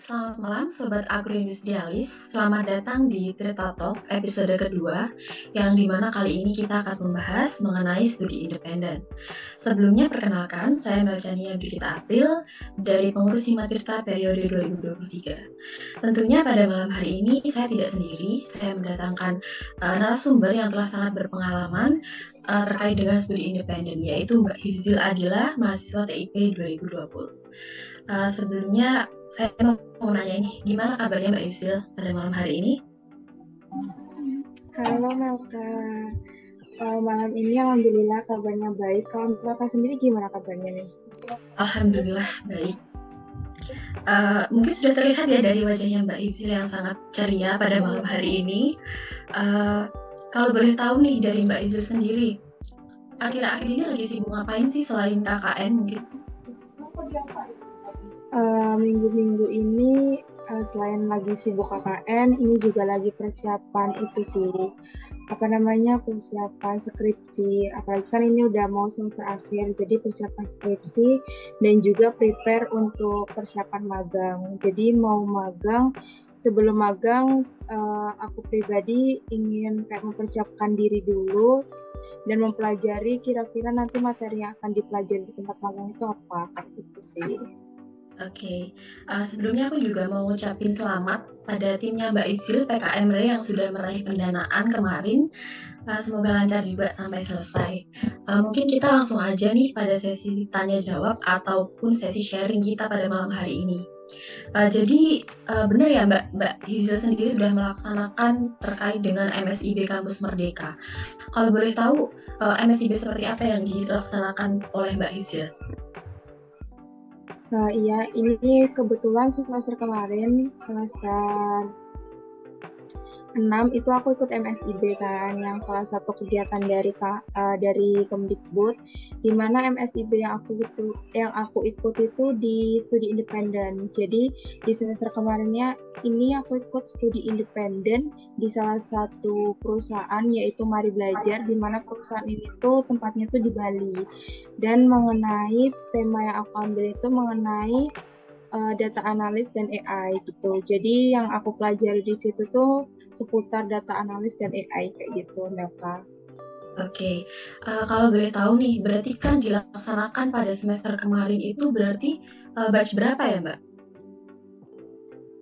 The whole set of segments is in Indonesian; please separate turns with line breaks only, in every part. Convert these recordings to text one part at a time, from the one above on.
Selamat malam Sobat Agroindustrialis, selamat datang di Tirta Talk episode kedua yang dimana kali ini kita akan membahas mengenai studi independen. Sebelumnya perkenalkan, saya Melchania Brigita April dari pengurus Himatirta periode 2023. Tentunya pada malam hari ini saya tidak sendiri, saya mendatangkan narasumber yang telah sangat berpengalaman terkait dengan studi independen, yaitu Mbak Hifzil Adila, mahasiswa TIP 2020. Sebelumnya saya mau nanya ini, gimana kabarnya Mbak Yusil pada malam hari ini?
Halo Melka, malam ini alhamdulillah kabarnya baik. Kalau Melka sendiri gimana kabarnya nih?
Alhamdulillah baik. Mungkin sudah terlihat ya dari wajahnya Mbak Yusil yang sangat ceria pada malam hari ini. Kalau boleh tahu nih dari Mbak Yusil sendiri, akhir-akhir ini lagi sibuk ngapain sih selain KKN mungkin?
Minggu-minggu ini selain lagi sibuk KKN, ini juga lagi persiapan itu sih, persiapan skripsi. Apalagi kan ini udah mau semester akhir, jadi persiapan skripsi dan juga prepare untuk persiapan magang. Jadi mau magang, sebelum magang aku pribadi ingin kayak mempersiapkan diri dulu dan mempelajari kira-kira nanti materi yang akan dipelajari di tempat magang itu apa, kayak gitu sih.
Oke, sebelumnya aku juga mau ngucapin selamat pada timnya Mbak Yusil PKM yang sudah meraih pendanaan kemarin. Semoga lancar juga sampai selesai. Mungkin kita langsung aja nih pada sesi tanya jawab ataupun sesi sharing kita pada malam hari ini. Jadi benar ya Mbak Yusil sendiri sudah melaksanakan terkait dengan MSIB Kampus Merdeka. Kalau boleh tahu MSIB seperti apa yang dilaksanakan oleh Mbak Yusil?
Nah, iya, ini kebetulan semester kemarin, semester 6 itu aku ikut MSIB kan, yang salah satu kegiatan dari Kemdikbud, di mana MSIB yang aku ikut itu di studi independen. Jadi di semester kemarinnya ini aku ikut studi independen di salah satu perusahaan yaitu Mari Belajar, di mana perusahaan ini tuh tempatnya tuh di Bali. Dan mengenai tema yang aku ambil itu mengenai data analis dan AI gitu. Jadi yang aku pelajari di situ tuh seputar data analis dan AI kayak gitu, Melka.
Oke, kalau boleh tahu nih, berarti kan dilaksanakan pada semester kemarin itu berarti batch berapa ya Mbak?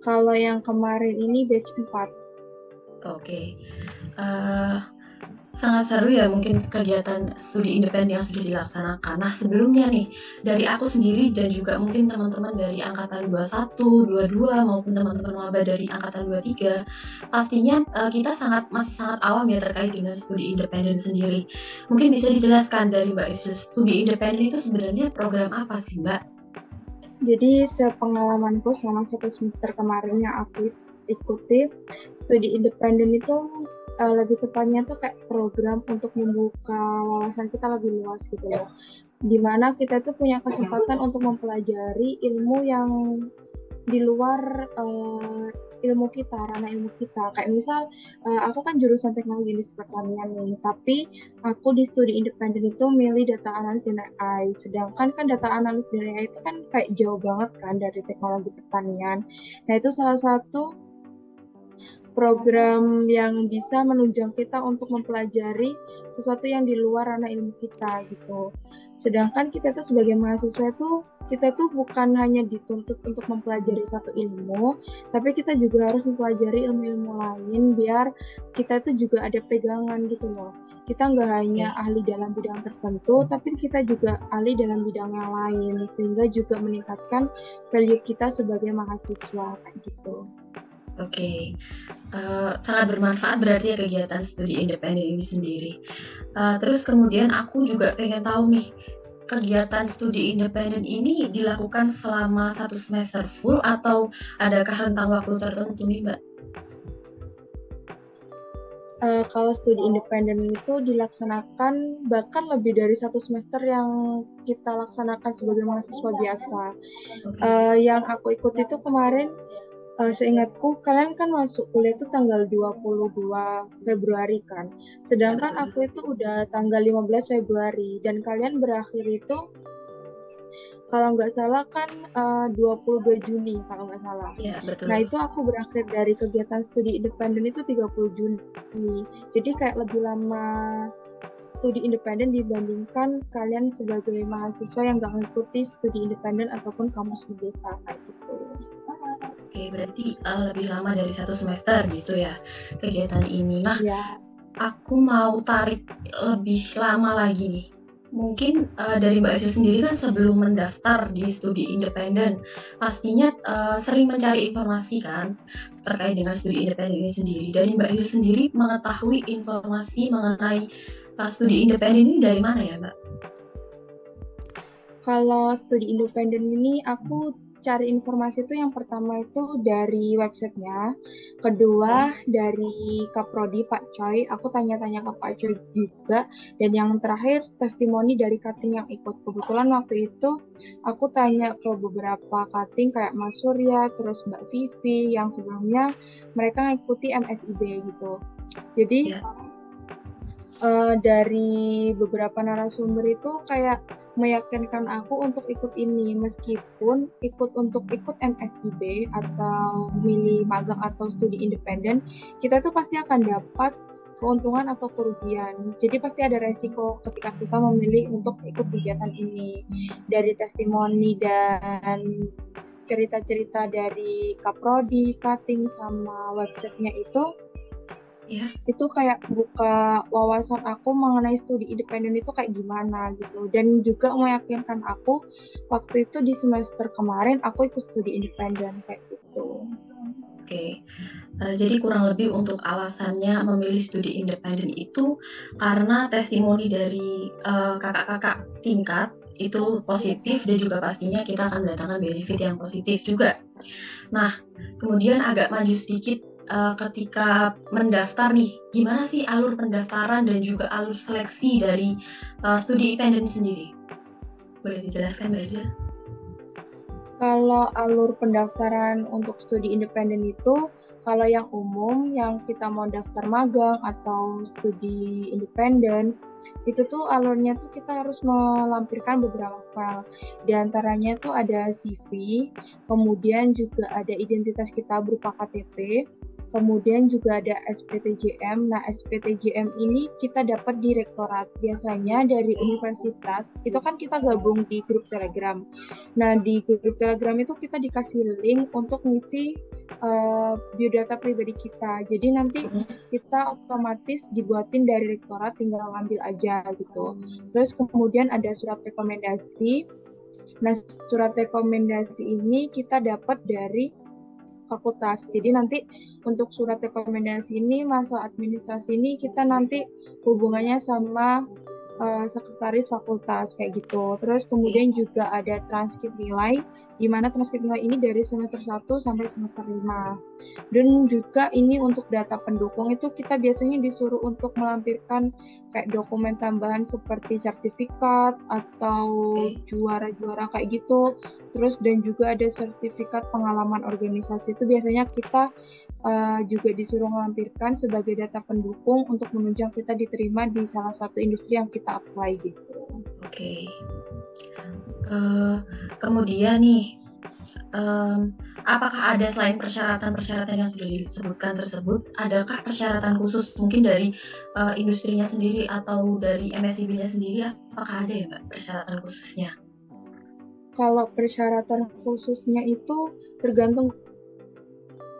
Kalau yang kemarin ini batch 4.
Oke, sangat seru ya mungkin kegiatan studi independen yang sudah dilaksanakan. Nah sebelumnya nih, dari aku sendiri dan juga mungkin teman-teman dari Angkatan 21, 22 maupun teman-teman maba dari Angkatan 23, pastinya kita masih sangat awam ya terkait dengan studi independen sendiri. Mungkin bisa dijelaskan dari Mbak Yusil, studi independen itu sebenarnya program apa sih Mbak?
Jadi sepengalamanku selama 1 semester kemarin yang aku ikuti, studi independen itu lebih tepatnya tuh kayak program untuk membuka wawasan kita lebih luas gitu loh. Dimana kita tuh punya kesempatan untuk mempelajari ilmu yang di luar ilmu kita, ranah ilmu kita. Kayak misal, aku kan jurusan teknologi industri pertanian nih, tapi aku di studi independen itu milih data analis dan AI. Sedangkan kan data analis dan AI itu kan kayak jauh banget kan dari teknologi pertanian. Nah, itu salah satu program yang bisa menunjang kita untuk mempelajari sesuatu yang di luar ranah ilmu kita gitu. Sedangkan kita tuh sebagai mahasiswa tuh kita tuh bukan hanya dituntut untuk mempelajari satu ilmu, tapi kita juga harus mempelajari ilmu-ilmu lain biar kita tuh juga ada pegangan gitu loh. Kita nggak hanya ahli dalam bidang tertentu, tapi kita juga ahli dalam bidang yang lain, sehingga juga meningkatkan value kita sebagai mahasiswa kayak gitu.
Oke, sangat bermanfaat berarti ya kegiatan studi independen ini sendiri. Terus kemudian aku juga pengen tahu nih, kegiatan studi independen ini dilakukan selama 1 semester full atau adakah rentang waktu tertentu nih Mbak?
Kalau studi independen itu dilaksanakan bahkan lebih dari 1 semester yang kita laksanakan sebagai mahasiswa biasa. Yang aku ikut itu kemarin, seingatku kalian kan masuk kuliah itu tanggal 22 Februari kan, sedangkan aku itu udah tanggal 15 Februari dan kalian berakhir itu kalau nggak salah kan 22 Juni kalau nggak salah.
Iya,
Nah,
betul.
itu aku berakhir dari kegiatan studi independen itu 30 Juni. Jadi kayak lebih lama studi independen dibandingkan kalian sebagai mahasiswa yang nggak mengikuti studi independen ataupun kampus merdeka kayak gitu.
Oke, berarti lebih lama dari 1 semester gitu ya kegiatan ini. Nah,
Ya,
aku mau tarik lebih lama lagi nih. Mungkin dari Mbak Ifil sendiri kan sebelum mendaftar di studi independen, pastinya sering mencari informasi kan terkait dengan studi independen ini sendiri. Dari Mbak Ifil sendiri mengetahui informasi mengenai studi independen ini dari mana ya, Mbak?
kalau studi independen ini aku cari informasi itu yang pertama itu dari websitenya, kedua
Oke.
dari Kaprodi Pak Choi, aku tanya-tanya ke Pak Choi juga, dan yang terakhir testimoni dari cutting yang ikut. Kebetulan waktu itu aku tanya ke beberapa cutting kayak Mas Surya, terus Mbak Vivi yang sebelumnya mereka ngikuti MSIB gitu. Jadi
Ya.
dari beberapa narasumber itu kayak meyakinkan aku untuk ikut ini meskipun untuk ikut MSIB atau milih magang atau studi independen kita tuh pasti akan dapat keuntungan atau kerugian. Jadi pasti ada resiko ketika kita memilih untuk ikut kegiatan ini. Dari testimoni dan cerita-cerita dari Kaprodi, Cutting sama websitenya
Ya.
itu kayak buka wawasan aku mengenai studi independen itu kayak gimana gitu, dan juga meyakinkan aku waktu itu di semester kemarin aku ikut studi independen kayak gitu.
Oke. Jadi kurang lebih untuk alasannya memilih studi independen itu karena testimoni dari kakak-kakak tingkat itu positif dan juga pastinya kita akan mendatangkan benefit yang positif juga. Nah, kemudian agak maju sedikit ketika mendaftar nih, gimana sih alur pendaftaran dan juga alur seleksi dari studi independen sendiri? Boleh dijelaskan Mbak Ijil?
Kalau alur pendaftaran untuk studi independen itu, kalau yang umum, yang kita mau daftar magang atau studi independen, itu tuh alurnya tuh kita harus melampirkan beberapa file. Di antaranya tuh ada CV, kemudian juga ada identitas kita berupa KTP, kemudian juga ada SPTJM. Nah, SPTJM ini kita dapat di rektorat. Biasanya dari universitas, itu kan kita gabung di grup Telegram. Nah, di grup Telegram itu kita dikasih link untuk ngisi biodata pribadi kita. Jadi nanti kita otomatis dibuatin dari rektorat, tinggal ngambil aja gitu. Terus kemudian ada surat rekomendasi. Nah, surat rekomendasi ini kita dapat dari fakultas. Jadi nanti untuk surat rekomendasi ini, masalah administrasi ini kita nanti hubungannya sama sekretaris fakultas kayak gitu. Terus kemudian juga ada transkrip nilai, di mana transkrip nilai ini dari semester 1 sampai semester 5. Dan juga ini untuk data pendukung itu kita biasanya disuruh untuk melampirkan kayak dokumen tambahan seperti sertifikat atau juara-juara kayak gitu. Terus dan juga ada sertifikat pengalaman organisasi, itu biasanya kita juga disuruh melampirkan sebagai data pendukung untuk menunjang kita diterima di salah satu industri yang kita apply gitu.
Oke. Kemudian nih, apakah ada selain persyaratan-persyaratan yang sudah disebutkan tersebut, adakah persyaratan khusus mungkin dari industrinya sendiri atau dari MSIB-nya sendiri? Apakah ada ya Mbak persyaratan khususnya?
Kalau persyaratan khususnya itu tergantung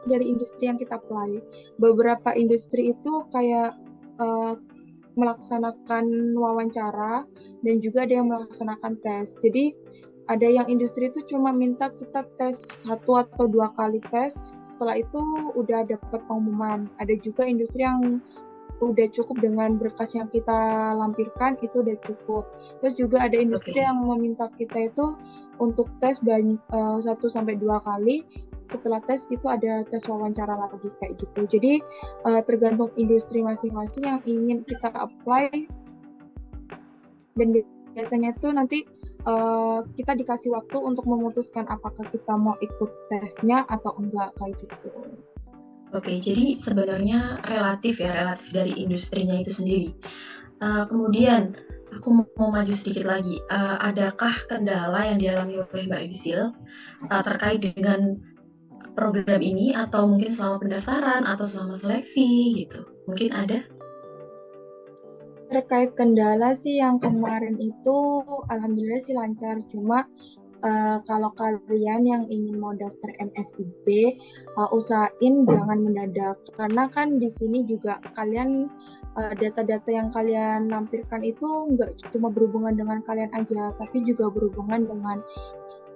dari industri yang kita apply. Beberapa industri itu kayak melaksanakan wawancara dan juga ada yang melaksanakan tes. Jadi ada yang industri itu cuma minta kita tes 1 atau 2 kali tes, setelah itu udah dapat pengumuman. Ada juga industri yang udah cukup dengan berkas yang kita lampirkan, itu udah cukup. Terus juga ada industri yang meminta kita itu untuk tes 1 sampai 2 kali, setelah tes itu ada tes wawancara lagi kayak gitu. Jadi tergantung industri masing-masing yang ingin kita apply, dan biasanya tuh nanti kita dikasih waktu untuk memutuskan apakah kita mau ikut tesnya atau enggak kayak gitu.
Oke, jadi sebenarnya relatif dari industrinya itu sendiri. Kemudian Aku mau maju sedikit lagi. Adakah kendala yang dialami oleh Mbak Yusil terkait dengan program ini atau mungkin selama pendaftaran atau selama seleksi gitu? Mungkin ada?
Terkait kendala sih yang kemarin itu alhamdulillah sih lancar. Cuma kalau kalian yang ingin mau daftar MSIB, usahain jangan mendadak karena kan di sini juga kalian data-data yang kalian lampirkan itu nggak cuma berhubungan dengan kalian aja, tapi juga berhubungan dengan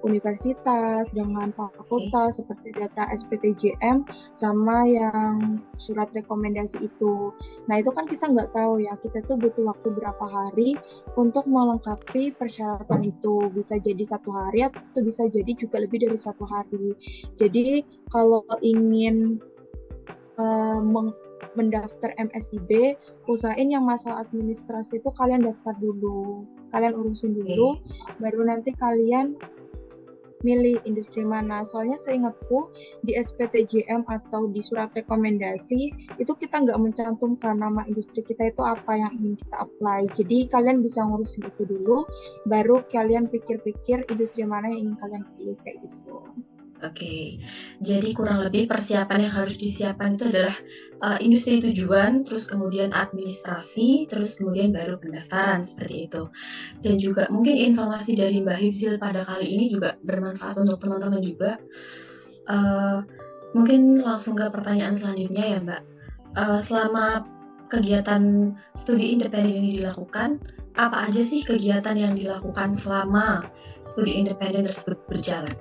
universitas, dengan
Oke.
fakultas seperti data SPTJM sama yang surat rekomendasi itu. Nah itu kan kita nggak tahu ya, kita tuh butuh waktu berapa hari untuk melengkapi persyaratan itu. Bisa jadi 1 hari atau bisa jadi juga lebih dari 1 hari. Jadi kalau ingin mendaftar MSIB, usahain yang masalah administrasi itu kalian daftar dulu. Kalian urusin dulu, baru nanti kalian milih industri mana. Soalnya seingatku di SPTJM atau di surat rekomendasi itu kita nggak mencantumkan nama industri kita itu apa yang ingin kita apply. Jadi kalian bisa ngurusin itu dulu, baru kalian pikir-pikir industri mana yang ingin kalian pilih kayak gitu.
Oke, jadi kurang lebih persiapan yang harus disiapkan itu adalah industri tujuan, terus kemudian administrasi, terus kemudian baru pendaftaran seperti itu. Dan juga mungkin informasi dari Mbak Hifzil pada kali ini juga bermanfaat untuk teman-teman juga. Mungkin langsung ke pertanyaan selanjutnya ya Mbak. Selama kegiatan studi independen ini dilakukan, apa aja sih kegiatan yang dilakukan selama studi independen tersebut berjalan?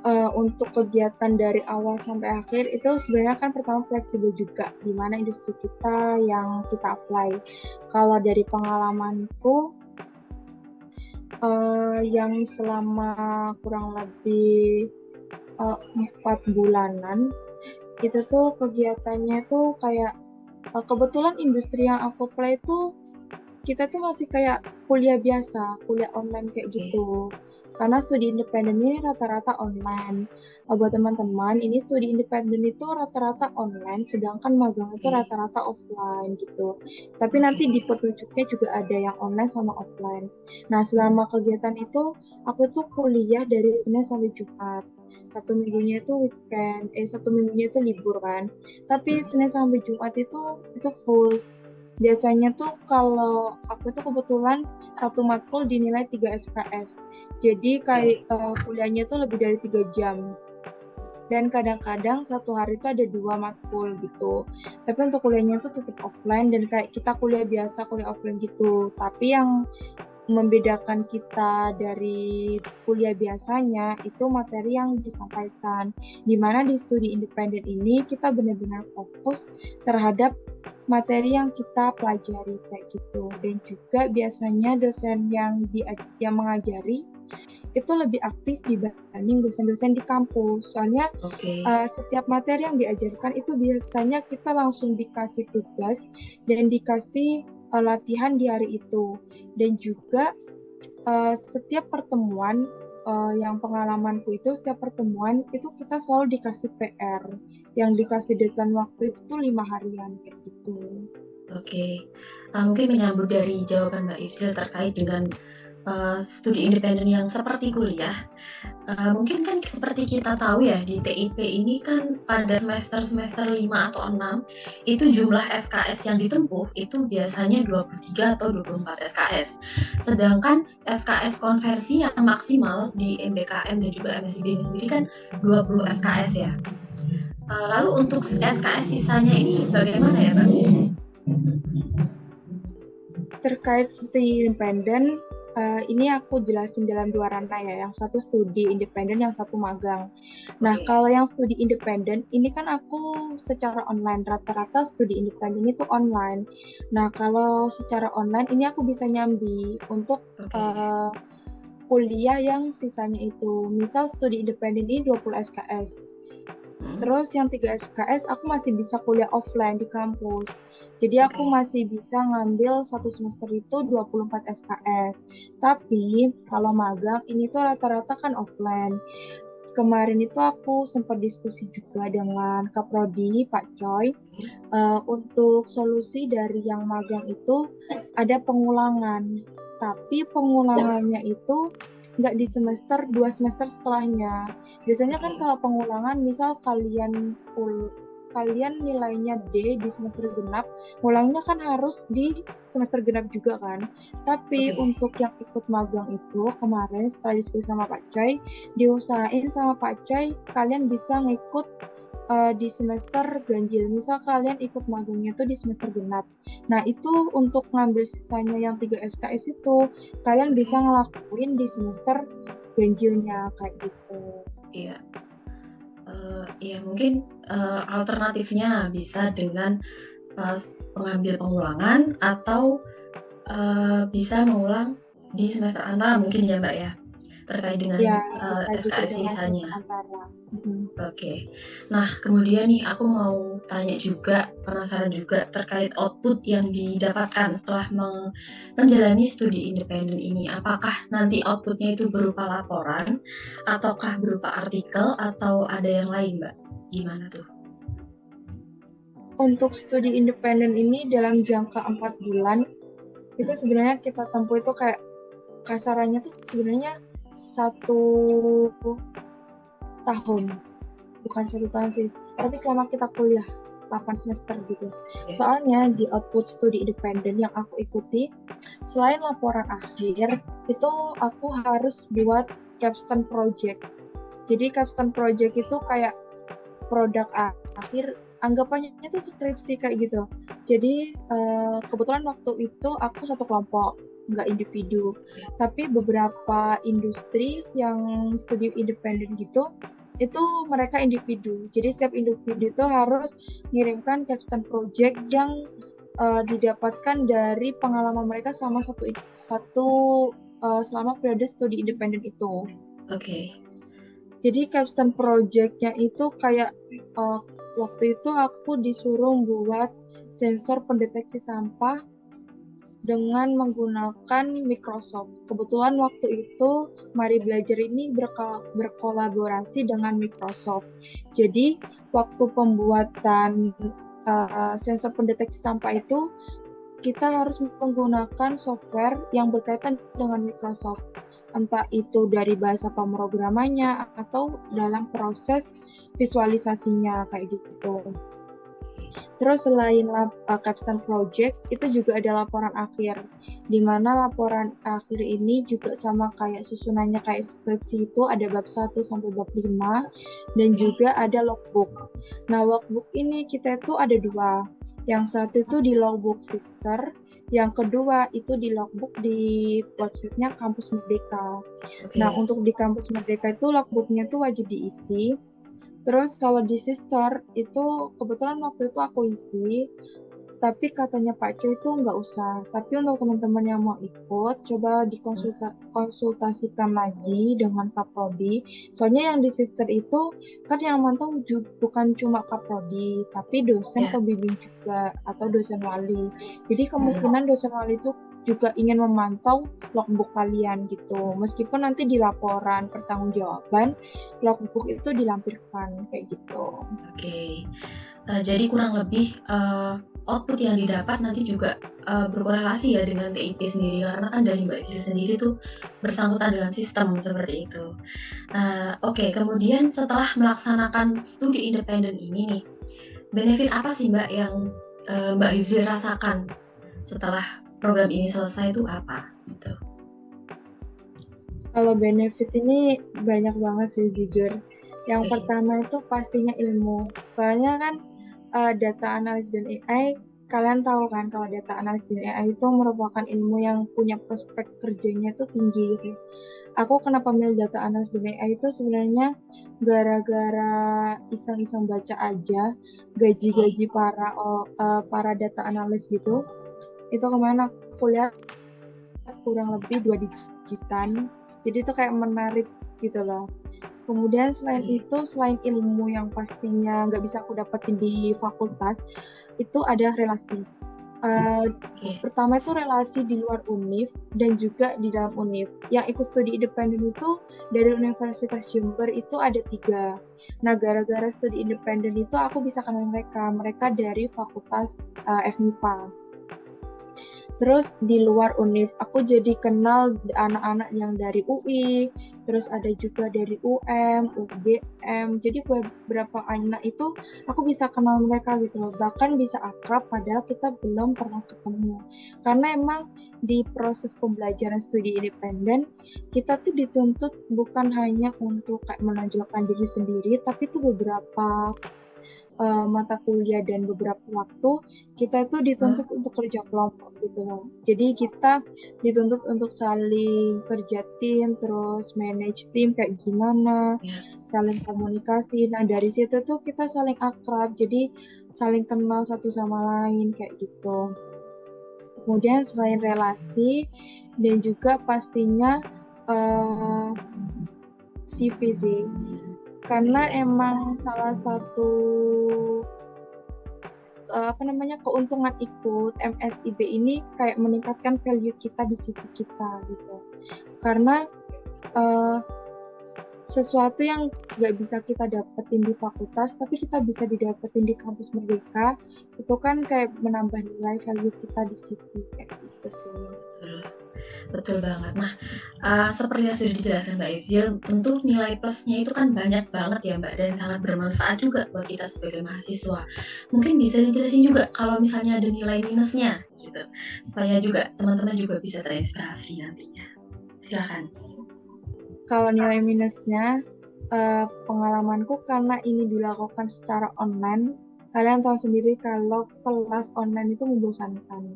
Untuk kegiatan dari awal sampai akhir itu sebenarnya kan pertama fleksibel juga di mana industri kita yang kita apply. Kalau dari pengalamanku yang selama kurang lebih 4 bulanan itu tuh kegiatannya tuh kayak kebetulan industri yang aku apply itu kita tuh masih kayak kuliah biasa, kuliah online kayak
Oke.
gitu. Karena studi independen ini rata-rata online. Buat teman-teman, ini studi independen itu rata-rata online, sedangkan magang itu
Oke.
rata-rata offline gitu. Tapi nanti di
Oke.
petunjuknya juga ada yang online sama offline. Nah, selama kegiatan itu, aku tuh kuliah dari Senin sampai Jumat. Satu minggunya itu weekend, satu minggunya itu libur kan. Tapi Senin sampai Jumat itu full. Biasanya tuh kalau aku tuh kebetulan satu matkul dinilai 3 SKS. Jadi kayak
Oke.
kuliahnya tuh lebih dari 3 jam. Dan kadang-kadang satu hari itu ada 2 matkul gitu. Tapi untuk kuliahnya itu tetap offline dan kayak kita kuliah biasa, kuliah offline gitu. Tapi yang membedakan kita dari kuliah biasanya itu materi yang disampaikan. Di mana di studi independen ini kita benar-benar fokus terhadap materi yang kita pelajari kayak gitu. Dan juga biasanya dosen yang mengajari itu lebih aktif dibanding dosen-dosen di kampus. Soalnya
Oke.
setiap materi yang diajarkan itu biasanya kita langsung dikasih tugas dan dikasih latihan di hari itu. Dan juga setiap pertemuan yang pengalamanku itu setiap pertemuan itu kita selalu dikasih PR yang dikasih deadline waktu itu tuh 5 harian kayak gitu.
Oke. Mungkin menyambut dari jawaban Mbak Yusril terkait dengan studi independen yang seperti kuliah. Mungkin kan seperti kita tahu ya di TIP ini kan pada semester 5 atau 6 itu jumlah SKS yang ditempuh itu biasanya 23 atau 24 SKS. Sedangkan SKS konversi yang maksimal di MBKM dan juga MSIB ini sendiri kan 20 SKS ya. Lalu untuk SKS sisanya ini bagaimana ya Mbak?
Terkait studi independen, ini aku jelasin dalam 2 rantai ya. Yang satu studi independen, yang satu magang. Nah,
Oke.
kalau yang studi independen, ini kan aku secara online. Rata-rata studi independen itu online. Nah, kalau secara online, ini aku bisa nyambi untuk
Oke.
kuliah yang sisanya itu. Misal studi independen ini 20 SKS.
Hmm.
Terus yang 3 SKS aku masih bisa kuliah offline di kampus. Jadi aku
Oke.
masih bisa ngambil satu semester itu 24 SKS. Tapi kalau magang ini tuh rata-rata kan offline. kemarin itu aku sempat diskusi juga dengan Kaprodi, Pak Choi, untuk solusi dari yang magang itu ada pengulangan, tapi pengulangannya itu nggak di semester 2 semester setelahnya. Biasanya kan kalau pengulangan, misal kalian nilainya D di semester genap, ulangnya kan harus di semester genap juga kan. Tapi untuk yang ikut magang itu kemarin setelah diskusi sama Pak Choi, diusahain sama Pak Choi kalian bisa ngikut di semester ganjil. Misal kalian ikut magangnya tuh di semester genap. Nah, itu untuk ngambil sisanya yang 3 SKS itu, kalian bisa ngelakuin di semester ganjilnya kayak gitu.
Iya. Ya mungkin alternatifnya bisa dengan pengambil pengulangan atau bisa mengulang di semester antara mungkin ya Mbak ya, terkait dengan SKS sisanya. Oke. Nah, kemudian nih aku mau tanya juga, penasaran juga terkait output yang didapatkan setelah menjalani studi independen ini. Apakah nanti outputnya itu berupa laporan, ataukah berupa artikel, atau ada yang lain, Mbak? Gimana tuh?
Untuk studi independen ini dalam jangka 4 bulan, itu sebenarnya kita tempuh itu kayak kasarannya tuh sebenarnya 1 tahun. Bukan 1 tahun sih, tapi selama kita kuliah 8 semester gitu. Soalnya di output studi independen yang aku ikuti, selain laporan akhir, itu aku harus buat capstone project. Jadi capstone project itu kayak produk akhir, anggapannya itu skripsi kayak gitu. Jadi kebetulan waktu itu aku satu kelompok, nggak individu. Tapi beberapa industri yang studi independen gitu, itu mereka individu. Jadi setiap individu itu harus mengirimkan capstone project yang didapatkan dari pengalaman mereka selama selama periode studi independen itu.
Oke.
Jadi capstone project-nya itu kayak waktu itu aku disuruh buat sensor pendeteksi sampah dengan menggunakan Microsoft. Kebetulan waktu itu Mari Belajar ini berkolaborasi dengan Microsoft. Jadi waktu pembuatan sensor pendeteksi sampah itu kita harus menggunakan software yang berkaitan dengan Microsoft. Entah itu dari bahasa pemrogramannya atau dalam proses visualisasinya kayak gitu. Terus selain capstone project, itu juga ada laporan akhir, di mana laporan akhir ini juga sama kayak susunannya kayak skripsi itu ada bab 1 sampai bab 5, dan juga ada logbook. Nah, logbook ini kita itu ada 2. Yang satu itu di logbook sister, yang kedua itu di logbook di websitenya Kampus Merdeka. Nah, untuk di Kampus Merdeka itu logbooknya itu wajib diisi. Terus kalau di sister itu kebetulan waktu itu aku isi, tapi katanya Pak Choi itu nggak usah. Tapi untuk teman-teman yang mau ikut, coba dikonsultasikan lagi dengan Kaprodi. Soalnya yang di sister itu kan yang mantau bukan cuma Kaprodi, tapi dosen pembimbing juga atau dosen wali. Jadi kemungkinan dosen wali itu juga ingin memantau logbook kalian gitu. Meskipun nanti di laporan pertanggungjawaban logbook itu dilampirkan kayak gitu.
Oke. Jadi kurang lebih output yang didapat nanti juga berkorelasi ya dengan TIP sendiri, karena kan dari Mbak Yusri sendiri tuh bersangkutan dengan sistem seperti itu. Oke, kemudian setelah melaksanakan studi independen ini nih, benefit apa sih Mbak yang Mbak Yusri rasakan setelah program ini selesai itu apa gitu?
Kalau benefit ini banyak banget sih jujur. Yang pertama itu pastinya ilmu. Soalnya kan data analis dan AI, kalian tahu kan kalau data analis dan AI itu merupakan ilmu yang punya prospek kerjanya itu tinggi gitu. Aku kenapa milih data analis dan AI itu sebenarnya gara-gara iseng-iseng baca aja gaji-gaji para data analis gitu. Itu kemana aku lihat kurang lebih 2 digitan. Jadi itu kayak menarik gitu loh. Kemudian selain itu, selain ilmu yang pastinya nggak bisa aku dapetin di fakultas, itu ada relasi.
Oke.
Pertama itu relasi di luar univ dan juga di dalam univ. Yang ikut studi independen itu dari Universitas Jember itu ada 3. Nah, gara-gara studi independen itu aku bisa kenal mereka. Mereka dari Fakultas FMIPA. Terus di luar univ, aku jadi kenal anak-anak yang dari UI, terus ada juga dari UM, UGM. Jadi beberapa anak itu aku bisa kenal mereka gitu loh. Bahkan bisa akrab padahal kita belum pernah ketemu. Karena emang di proses pembelajaran studi independen, kita tuh dituntut bukan hanya untuk kayak menonjolkan diri sendiri, tapi tuh beberapa mata kuliah dan beberapa waktu kita tuh
Oh,
dituntut untuk kerja kelompok gitu loh. Jadi kita dituntut untuk saling kerja tim, terus manage tim kayak gimana,
ya.
saling komunikasi. Nah dari situ tuh kita saling akrab, jadi saling kenal satu sama lain kayak gitu. Kemudian selain relasi dan juga pastinya uh, CV sih, karena
Oke.
emang salah satu keuntungan ikut MSIB ini kayak meningkatkan value kita di CV kita gitu. Karena uh, sesuatu yang nggak bisa kita dapetin di fakultas tapi kita bisa didapetin di kampus Merdeka, itu kan kayak menambah nilai value kita di CV kayak gitu sih.
Betul. Betul banget. Nah, seperti yang sudah dijelaskan Mbak Ifzil, tentu nilai plusnya itu kan banyak banget ya Mbak, dan sangat bermanfaat juga buat kita sebagai mahasiswa. Mungkin bisa dijelasin juga kalau misalnya ada nilai minusnya gitu, supaya juga teman-teman juga bisa terinspirasi nantinya. Silakan.
Kalau nilai minusnya, pengalamanku karena ini dilakukan secara online, kalian tahu sendiri kalau kelas online itu membosankan.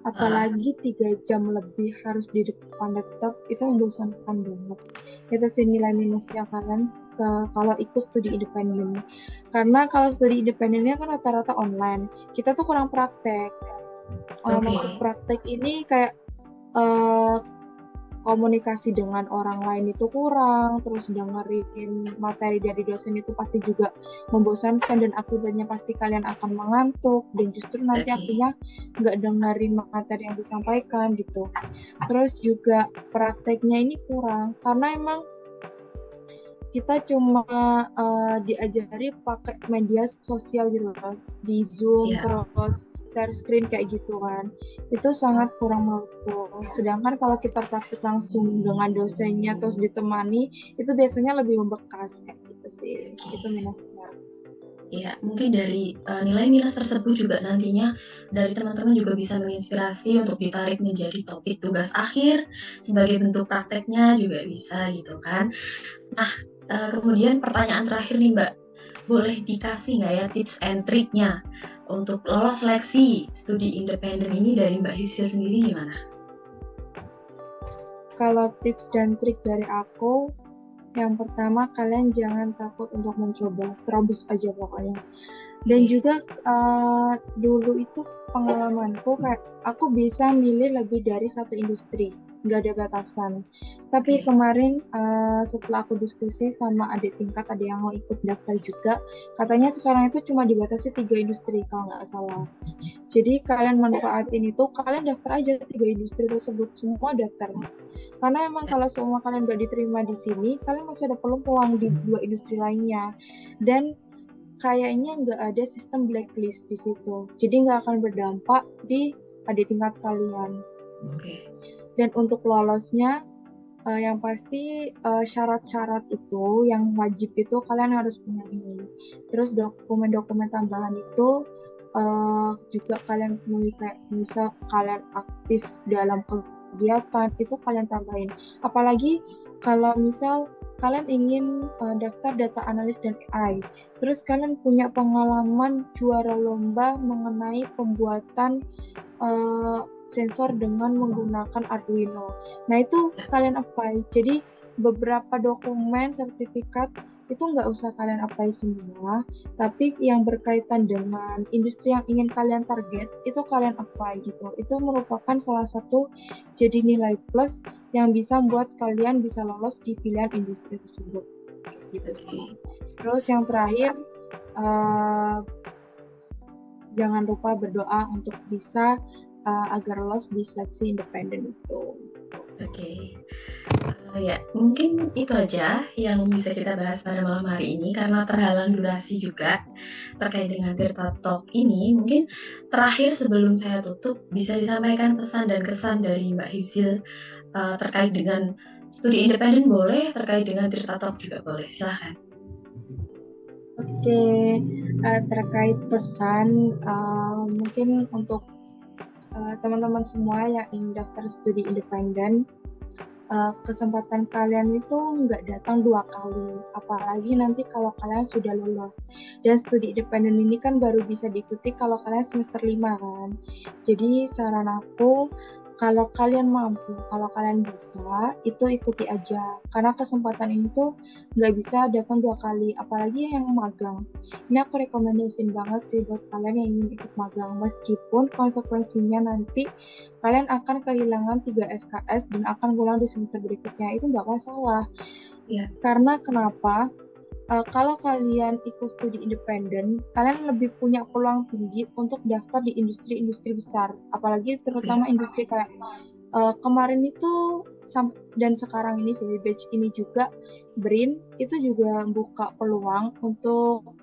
Heeh.
Apalagi 3 jam lebih harus di depan laptop, itu membosankan banget. Itu sih nilai minusnya kalian kalau ikut studi independen. Karena kalau studi independennya kan rata-rata online, kita tuh kurang praktek.
Oke.
Maksud praktek ini kayak uh, komunikasi dengan orang lain itu kurang, terus dengerin materi dari dosen itu pasti juga membosankan dan akibatnya pasti kalian akan mengantuk dan justru nanti
Oke.
akhirnya nggak dengerin materi yang disampaikan gitu. Terus juga prakteknya ini kurang karena emang kita cuma diajari pakai media sosial gitu loh, di Zoom
Ya.
terus share screen kayak gitu kan, itu sangat kurang menurutku. Sedangkan kalau kita praktik langsung dengan dosennya terus ditemani, itu biasanya lebih membekas kayak gitu sih, itu
Oke.
minusnya.
Ya, mungkin dari nilai minus tersebut juga nantinya dari teman-teman juga bisa menginspirasi untuk ditarik menjadi topik tugas akhir sebagai bentuk prakteknya juga bisa gitu kan. Nah, kemudian pertanyaan terakhir nih Mbak, boleh dikasih nggak ya tips and triknya untuk lolos seleksi studi independen ini dari Mbak Yusya sendiri gimana?
Kalau tips dan trik dari aku, yang pertama kalian jangan takut untuk mencoba, terobos aja pokoknya. Dan
Oke.
juga dulu itu pengalamanku kayak aku bisa milih lebih dari satu industri, nggak ada batasan. Tapi
Oke.
kemarin setelah aku diskusi sama adik tingkat, ada yang mau ikut daftar juga, katanya sekarang itu cuma dibatasi 3 industri kalau nggak salah. Jadi kalian manfaatin itu, kalian daftar aja 3 industri tersebut, semua daftar. Karena emang
Ya.
kalau semua kalian nggak diterima di sini, kalian masih ada peluang di 2 industri lainnya. Dan kayaknya nggak ada sistem blacklist di situ. Jadi nggak akan berdampak di adik tingkat kalian.
Oke.
Dan untuk lolosnya, yang pasti syarat-syarat itu yang wajib itu kalian harus penuhi. Terus dokumen-dokumen tambahan itu juga kalian penuhi, kayak misal kalian aktif dalam kegiatan itu kalian tambahin. Apalagi kalau misal kalian ingin daftar data analis dan AI, terus kalian punya pengalaman juara lomba mengenai pembuatan sensor dengan menggunakan Arduino. Nah, itu kalian apply. Jadi, beberapa dokumen sertifikat itu nggak usah kalian apply semua, tapi yang berkaitan dengan industri yang ingin kalian target, itu kalian apply gitu. Itu merupakan salah satu jadi nilai plus yang bisa membuat kalian bisa lolos di pilihan industri tersebut. Gitu sih.
Oke.
Terus yang terakhir, uh, jangan lupa berdoa untuk bisa agar lolos di seleksi independen itu.
Oke. Ya, mungkin itu aja yang bisa kita bahas pada malam hari ini karena terhalang durasi juga terkait dengan Tirta Talk ini. Mungkin terakhir sebelum saya tutup bisa disampaikan pesan dan kesan dari Mbak Hifzil terkait dengan studi independen boleh, terkait dengan Tirta Talk juga boleh. Silahkan.
Oke, terkait pesan mungkin untuk teman-teman semua yang ingin daftar studi independen, kesempatan kalian itu nggak datang 2 kali, apalagi nanti kalau kalian sudah lulus. Dan studi independen ini kan baru bisa diikuti kalau kalian semester 5 kan. Jadi saran aku, kalau kalian mampu, kalau kalian bisa, itu ikuti aja. Karena kesempatan ini tuh nggak bisa datang 2 kali, apalagi yang magang. Ini aku rekomendasiin banget sih buat kalian yang ingin ikut magang, meskipun konsekuensinya nanti kalian akan kehilangan 3 SKS dan akan pulang di semester berikutnya, itu nggak masalah.
Ya.
Karena kenapa? Kalau kalian ikut studi independen, kalian lebih punya peluang tinggi untuk daftar di industri-industri besar, apalagi terutama industri kayak kemarin itu dan sekarang ini sih batch ini juga BRIN itu juga buka peluang untuk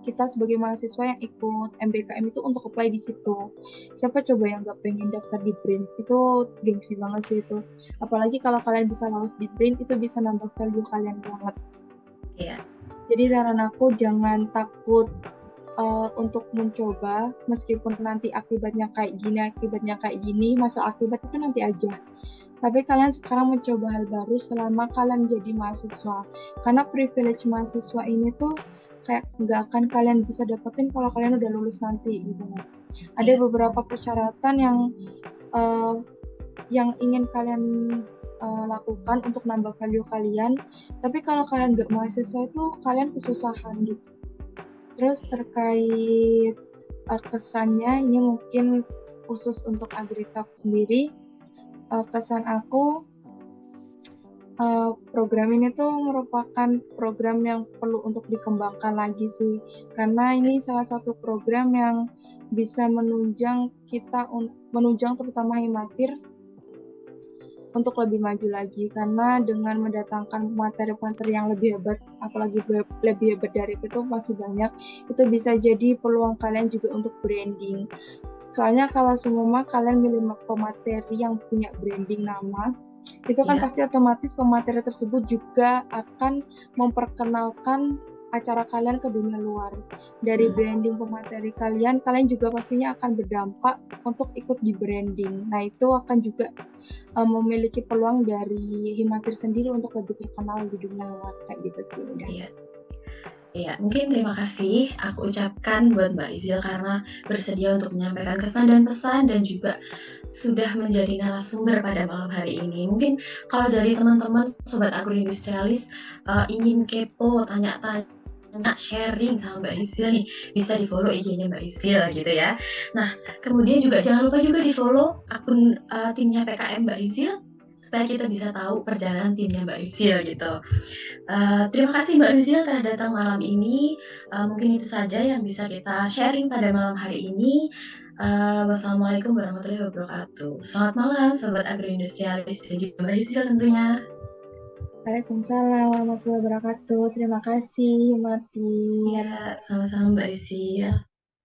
kita sebagai mahasiswa yang ikut MBKM itu untuk apply di situ. Siapa coba yang nggak pengen daftar di BRIN? Itu gengsi banget sih itu. Apalagi kalau kalian bisa lolos di BRIN, itu bisa nambah value kalian banget.
Iya.
Jadi saran aku jangan takut untuk mencoba, meskipun nanti akibatnya kayak gini, masa akibat itu nanti aja. Tapi kalian sekarang mencoba hal baru selama kalian jadi mahasiswa. Karena privilege mahasiswa ini tuh kayak nggak akan kalian bisa dapetin kalau kalian udah lulus nanti gitu. Ada beberapa persyaratan yang ingin kalian lakukan untuk nambah value kalian. Tapi kalau kalian nggak mahasiswa itu kalian kesusahan gitu. Terus terkait kesannya ini mungkin khusus untuk Agritalk sendiri. Kesan aku program ini tuh merupakan program yang perlu untuk dikembangkan lagi sih, karena ini salah satu program yang bisa menunjang terutama Himatir untuk lebih maju lagi, karena dengan mendatangkan materi-materi yang lebih hebat, apalagi lebih hebat dari itu masih banyak, itu bisa jadi peluang kalian juga untuk branding. Soalnya kalau semua kalian milih pemateri yang punya branding nama, itu kan pasti otomatis pemateri tersebut juga akan memperkenalkan acara kalian ke dunia luar. Dari branding pemateri kalian juga pastinya akan berdampak untuk ikut di branding. Nah, itu akan juga memiliki peluang dari Himatir sendiri untuk lebih terkenal di dunia luar, kayak gitu sih.
Iya, mungkin terima kasih aku ucapkan buat Mbak Hifzil karena bersedia untuk menyampaikan kesan dan pesan dan juga sudah menjadi narasumber pada malam hari ini. Mungkin kalau dari teman-teman Sobat Agroindustrialis ingin kepo, tanya-tanya, sharing sama Mbak Hifzil nih, bisa di-follow IG-nya Mbak Hifzil gitu ya. Nah, kemudian juga jangan lupa juga di-follow akun timnya PKM Mbak Hifzil supaya kita bisa tahu perjalanan timnya Mbak Hifzil gitu. Terima kasih Mbak Hifzil telah datang malam ini. Mungkin itu saja yang bisa kita sharing pada malam hari ini. Wassalamualaikum warahmatullahi wabarakatuh. Selamat malam Sobat Agroindustrialis dan juga Mbak Hifzil tentunya.
Waalaikumsalam warahmatullahi wabarakatuh. Terima kasih, Mati.
Ya, sama-sama Mbak Hifzil.